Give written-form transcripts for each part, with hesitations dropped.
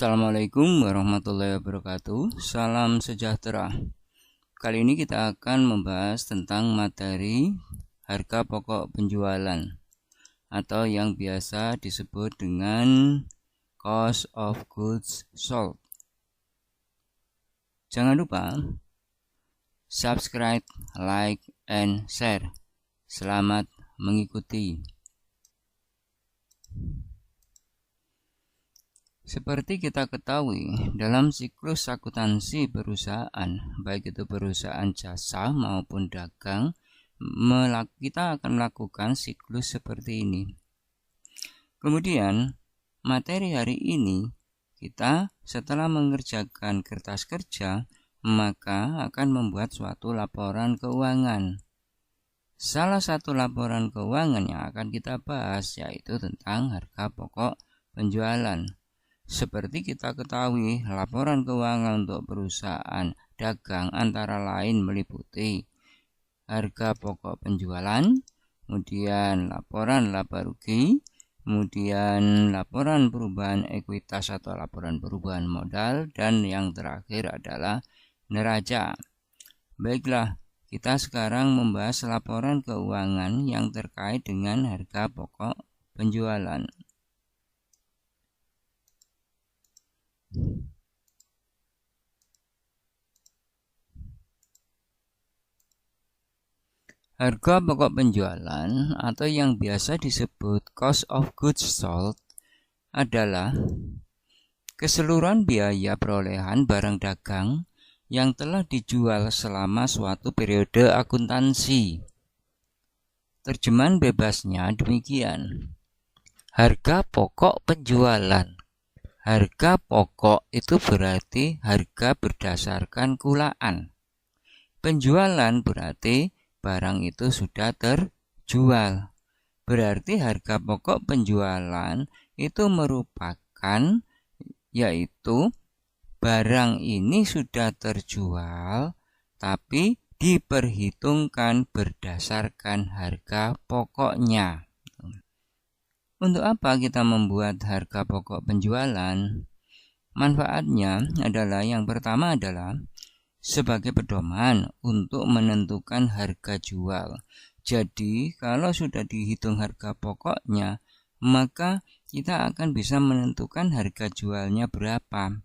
Assalamualaikum warahmatullahi wabarakatuh. Salam sejahtera. Kali ini kita akan membahas tentang materi harga pokok penjualan atau yang biasa disebut dengan cost of goods sold. Jangan lupa subscribe, like, and share. Selamat mengikuti. Seperti kita ketahui, dalam siklus akuntansi perusahaan, baik itu perusahaan jasa maupun dagang, kita akan melakukan siklus seperti ini. Kemudian, materi hari ini, kita setelah mengerjakan kertas kerja, maka akan membuat suatu laporan keuangan. Salah satu laporan keuangan yang akan kita bahas yaitu tentang harga pokok penjualan. Seperti kita ketahui, laporan keuangan untuk perusahaan dagang antara lain meliputi harga pokok penjualan, kemudian laporan laba rugi, kemudian laporan perubahan ekuitas atau laporan perubahan modal, dan yang terakhir adalah neraca. Baiklah, kita sekarang membahas laporan keuangan yang terkait dengan harga pokok penjualan. Harga pokok penjualan atau yang biasa disebut cost of goods sold adalah keseluruhan biaya perolehan barang dagang yang telah dijual selama suatu periode akuntansi. Terjemahan bebasnya demikian. Harga pokok penjualan. Harga pokok itu berarti harga berdasarkan kulaan. Penjualan berarti barang itu sudah terjual. Berarti harga pokok penjualan itu merupakan yaitu barang ini sudah terjual tapi diperhitungkan berdasarkan harga pokoknya. Untuk apa kita membuat harga pokok penjualan? Manfaatnya adalah yang pertama adalah sebagai pedoman untuk menentukan harga jual. Jadi, kalau sudah dihitung harga pokoknya, maka kita akan bisa menentukan harga jualnya berapa.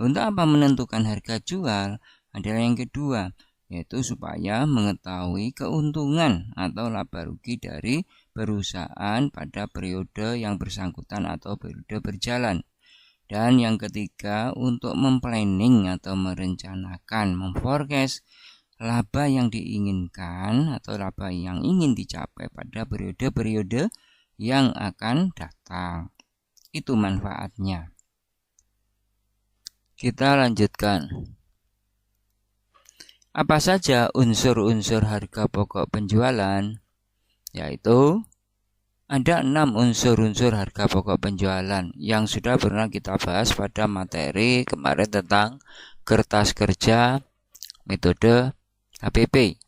Untuk apa menentukan harga jual? Adalah yang kedua, yaitu supaya mengetahui keuntungan atau laba rugi dari perusahaan pada periode yang bersangkutan atau periode berjalan. Dan yang ketiga, untuk memplanning atau merencanakan, memforecast laba yang diinginkan atau laba yang ingin dicapai pada periode-periode yang akan datang. Itu manfaatnya. Kita lanjutkan. Apa saja unsur-unsur harga pokok penjualan? Yaitu ada 6 unsur-unsur harga pokok penjualan yang sudah pernah kita bahas pada materi kemarin tentang kertas kerja metode HPP.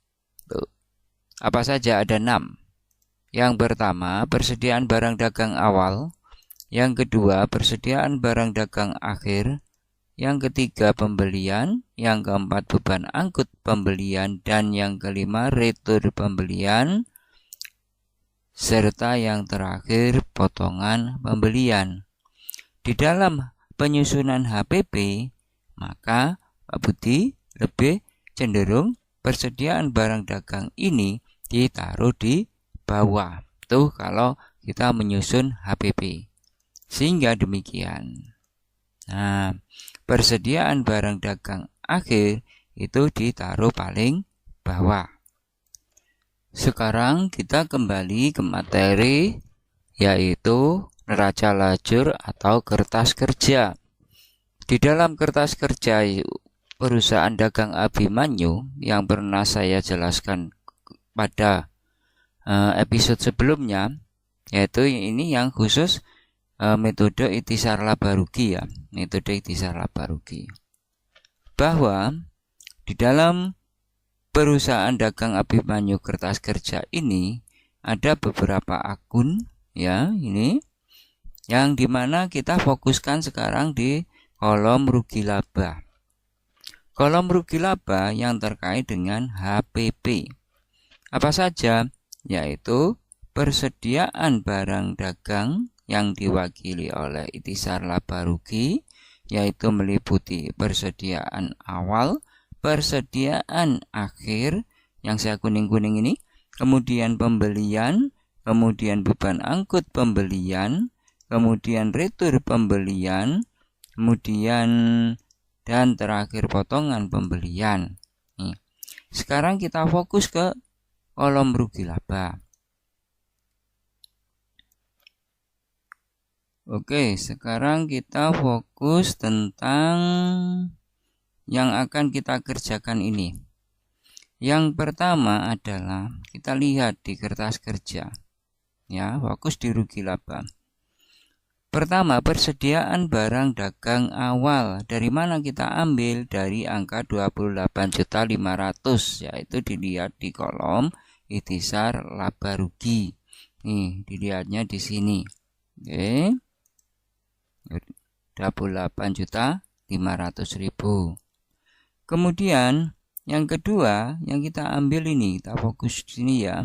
Apa saja? Ada 6. Yang pertama, persediaan barang dagang awal. Yang kedua, persediaan barang dagang akhir. Yang ketiga, pembelian. Yang keempat, beban angkut pembelian. Dan yang kelima, retur pembelian. Serta yang terakhir, potongan pembelian. Di dalam penyusunan HPP, maka Pak Budi lebih cenderung persediaan barang dagang ini ditaruh di bawah. Tuh kalau kita menyusun HPP. Sehingga demikian. Nah, persediaan barang dagang akhir itu ditaruh paling bawah. Sekarang kita kembali ke materi yaitu neraca lajur atau kertas kerja. Di dalam kertas kerja perusahaan dagang Abimanyu yang pernah saya jelaskan pada episode sebelumnya, yaitu ini yang khusus metode ikhtisar laba rugi ya, metode ikhtisar laba rugi. Bahwa di dalam perusahaan dagang Abimanyu kertas kerja ini ada beberapa akun ya, ini yang dimana kita fokuskan sekarang di kolom rugi laba. Kolom rugi laba yang terkait dengan HPP. Apa saja? Yaitu persediaan barang dagang yang diwakili oleh ikhtisar laba rugi, yaitu meliputi persediaan awal, persediaan akhir yang saya kuning-kuning ini, kemudian pembelian, kemudian beban angkut pembelian, kemudian retur pembelian, kemudian dan terakhir potongan pembelian. Nih. Sekarang kita fokus ke kolom rugi laba. Oke, sekarang kita fokus tentang yang akan kita kerjakan ini. Yang pertama adalah kita lihat di kertas kerja. Ya, fokus di rugi laba. Pertama, persediaan barang dagang awal. Dari mana kita ambil? Dari angka 28.500.000, yaitu dilihat di kolom ikhtisar laba rugi. Nih, dilihatnya di sini. Oke. 28.500.000. Kemudian yang kedua yang kita ambil ini, kita fokus di sini ya.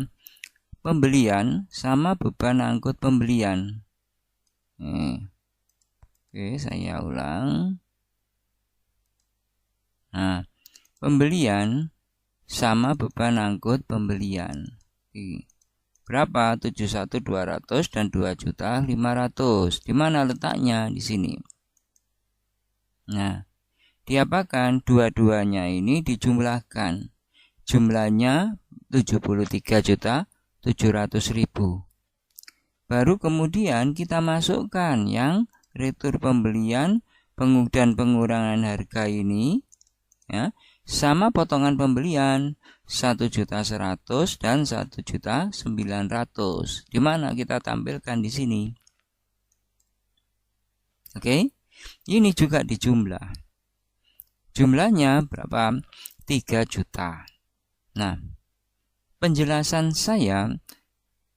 Pembelian sama beban angkut pembelian. Oke, saya ulang. Nah, pembelian sama beban angkut pembelian. Berapa? 71.200 dan 2.500.000. Di mana letaknya? Di sini. Nah, diapakan? Dua-duanya ini dijumlahkan. Jumlahnya 73.700.000. Baru kemudian kita masukkan yang retur pembelian dan pengurangan harga ini, ya, sama potongan pembelian 1.100.000 dan 1.900.000. Di mana kita tampilkan di sini. Oke, ini juga dijumlah. Jumlahnya berapa? 3 juta. Nah, penjelasan saya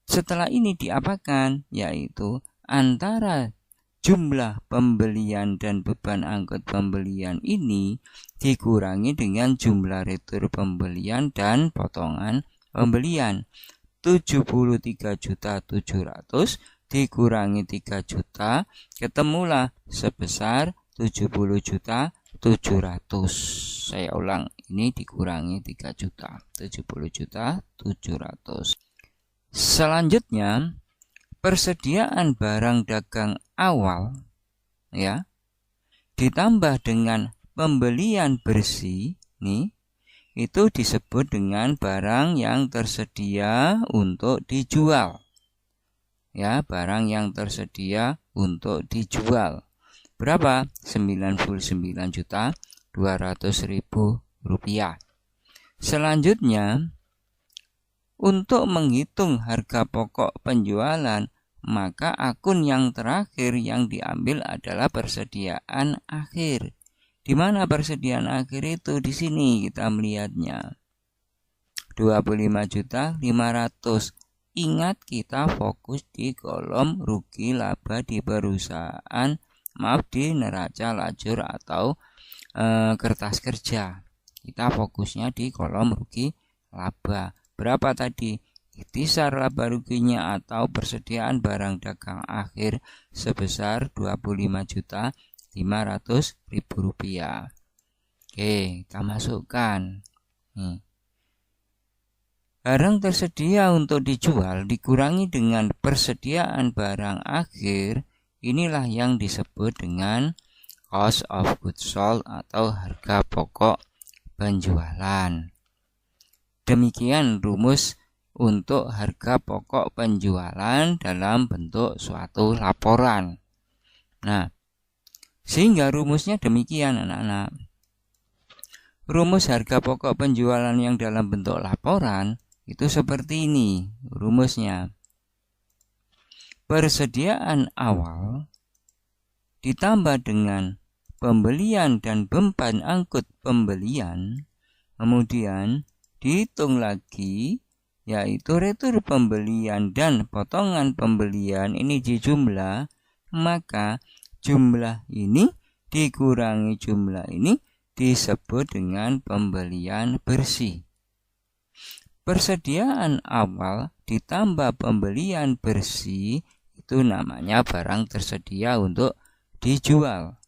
setelah ini diapakan? Yaitu antara jumlah pembelian dan beban angkut pembelian ini dikurangi dengan jumlah retur pembelian dan potongan pembelian. 73.700.000 dikurangi 3 juta, ketemulah sebesar 70.700.000. Saya ulang, ini dikurangi 3 juta, 70.700.000. Selanjutnya, persediaan barang dagang awal, ya, ditambah dengan pembelian bersih, nih, itu disebut dengan barang yang tersedia untuk dijual. Ya, barang yang tersedia untuk dijual. Berapa? 99.200.000 rupiah. Selanjutnya, untuk menghitung harga pokok penjualan, maka akun yang terakhir yang diambil adalah persediaan akhir. Di mana persediaan akhir itu? Di sini kita melihatnya. 25.500.000. Ingat, kita fokus di kolom rugi laba di perusahaan, di neraca lajur atau kertas kerja. Kita fokusnya di kolom rugi laba. Berapa tadi? Ikhtisar laba ruginya atau persediaan barang dagang akhir sebesar 25.500.000 rupiah. Oke, kita masukkan. Barang tersedia untuk dijual dikurangi dengan persediaan barang akhir, inilah yang disebut dengan cost of goods sold atau harga pokok penjualan. Demikian rumus untuk harga pokok penjualan dalam bentuk suatu laporan. Nah, sehingga rumusnya demikian anak-anak. Rumus harga pokok penjualan yang dalam bentuk laporan itu seperti ini rumusnya. Persediaan awal ditambah dengan pembelian dan beban angkut pembelian, kemudian dihitung lagi, yaitu retur pembelian dan potongan pembelian ini dijumlah, maka jumlah ini dikurangi jumlah ini disebut dengan pembelian bersih. Persediaan awal ditambah pembelian bersih itu namanya barang tersedia untuk dijual.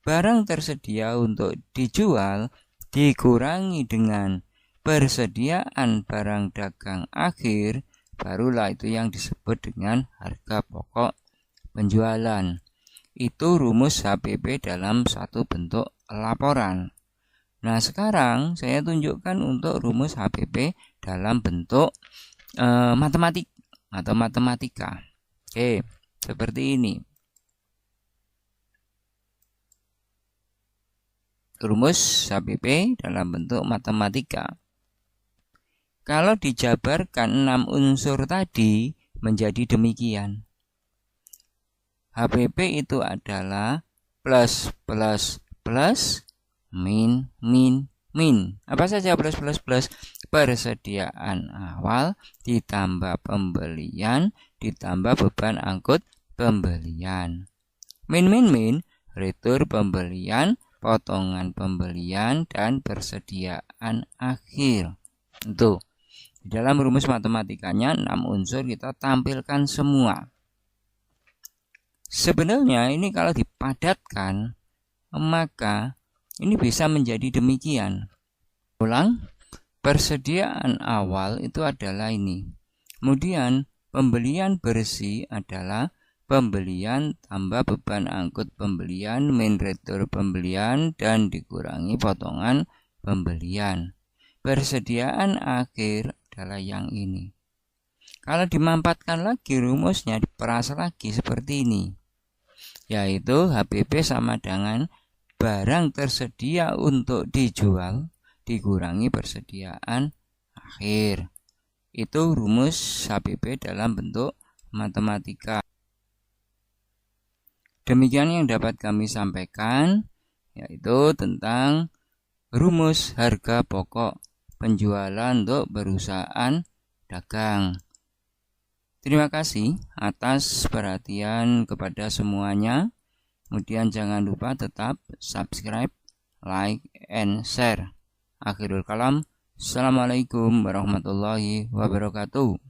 Barang tersedia untuk dijual dikurangi dengan persediaan barang dagang akhir, barulah itu yang disebut dengan harga pokok penjualan. Itu rumus HPP dalam satu bentuk laporan. Nah, sekarang saya tunjukkan untuk rumus HPP dalam bentuk matematik atau matematika. Oke, seperti ini. Rumus HPP dalam bentuk matematika. Kalau dijabarkan 6 unsur tadi menjadi demikian. HPP itu adalah plus plus plus min min min. Apa saja plus plus plus? Persediaan awal ditambah pembelian ditambah beban angkut pembelian. Min min min retur pembelian, potongan pembelian dan persediaan akhir. Itu di dalam rumus matematikanya 6 unsur kita tampilkan semua. Sebenarnya ini kalau dipadatkan maka ini bisa menjadi demikian. Ulang, persediaan awal itu adalah ini. Kemudian pembelian bersih adalah pembelian tambah beban angkut pembelian min retur pembelian dan dikurangi potongan pembelian. Persediaan akhir adalah yang ini. Kalau dimampatkan lagi rumusnya diperas lagi seperti ini. Yaitu HPP sama dengan barang tersedia untuk dijual dikurangi persediaan akhir. Itu rumus HPP dalam bentuk matematika. Demikian yang dapat kami sampaikan, yaitu tentang rumus harga pokok penjualan untuk perusahaan dagang. Terima kasih atas perhatian kepada semuanya. Kemudian jangan lupa tetap subscribe, like, and share. Akhirul kalam. Assalamualaikum warahmatullahi wabarakatuh.